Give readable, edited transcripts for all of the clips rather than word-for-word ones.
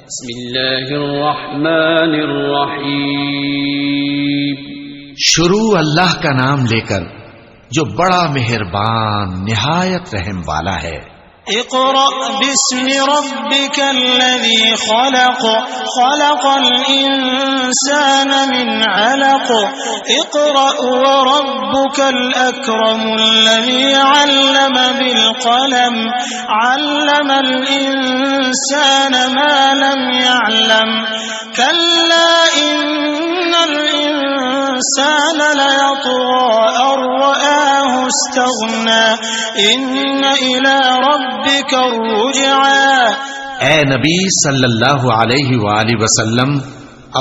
بسم اللہ الرحمن الرحیم. شروع اللہ کا نام لے کر جو بڑا مہربان نہایت رحم والا ہے. اقرأ باسم ربك الذي خلق خلق الإنسان من علق اقرأ وربك الأكرم الذي علم بالقلم علم الإنسان ما لم يعلم كلا إن الإنسان ليطغى أن رآه استغنى إن إلى ربك الرجعى. اے نبی صلی اللہ علیہ وآلہ وسلم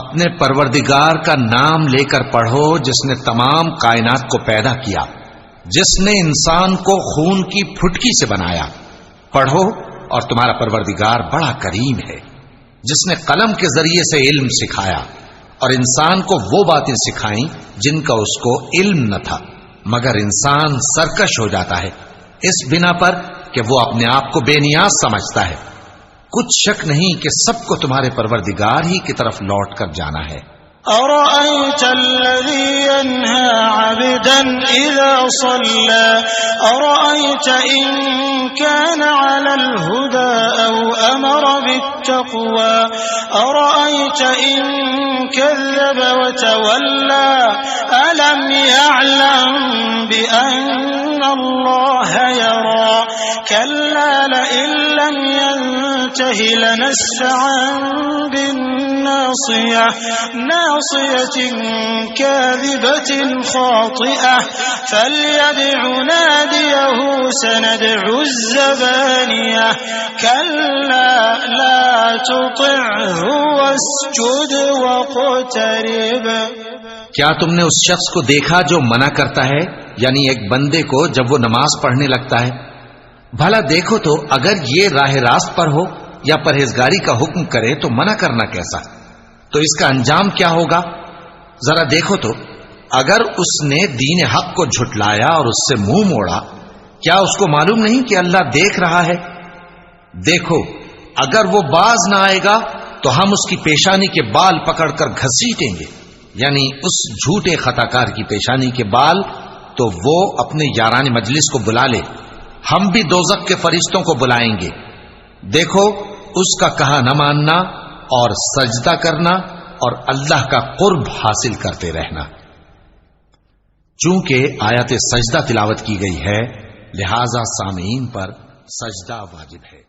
اپنے پروردگار کا نام لے کر پڑھو جس نے تمام کائنات کو پیدا کیا، جس نے انسان کو خون کی پھٹکی سے بنایا. پڑھو اور تمہارا پروردگار بڑا کریم ہے جس نے قلم کے ذریعے سے علم سکھایا اور انسان کو وہ باتیں سکھائیں جن کا اس کو علم نہ تھا، مگر انسان سرکش ہو جاتا ہے اس بنا پر کہ وہ اپنے آپ کو بے نیاز سمجھتا ہے. کچھ شک نہیں کہ سب کو تمہارے پروردگار ہی کی طرف لوٹ کر جانا ہے. أرأيت الذي ينهى عبدا إذا صلى أرأيت إن كان على الهدى أو أمر بالتقوى أرأيت إن كذب وتولى ألم يعلم بأن الله يرى كلا لئن لم ينته لنسفعا بالناصية ناصية كاذبة خاطئة فليدع ناديه سندع الزبانية كلا لا تطعه واسجد واقترب. کیا تم نے اس شخص کو دیکھا جو منع کرتا ہے، یعنی ایک بندے کو جب وہ نماز پڑھنے لگتا ہے؟ بھلا دیکھو تو اگر یہ راہ راست پر ہو یا پرہیزگاری کا حکم کرے تو منع کرنا کیسا؟ تو اس کا انجام کیا ہوگا؟ ذرا دیکھو تو اگر اس نے دین حق کو جھٹلایا اور اس سے منہ موڑا، کیا اس کو معلوم نہیں کہ اللہ دیکھ رہا ہے؟ دیکھو اگر وہ باز نہ آئے گا تو ہم اس کی پیشانی کے بال پکڑ کر گھسیٹیں گے، یعنی اس جھوٹے خطا کار کی پیشانی کے بال. تو وہ اپنے یاران مجلس کو بلا لے، ہم بھی دوزخ کے فرشتوں کو بلائیں گے. دیکھو اس کا کہا نہ ماننا اور سجدہ کرنا اور اللہ کا قرب حاصل کرتے رہنا. چونکہ آیت سجدہ تلاوت کی گئی ہے لہذا سامعین پر سجدہ واجب ہے.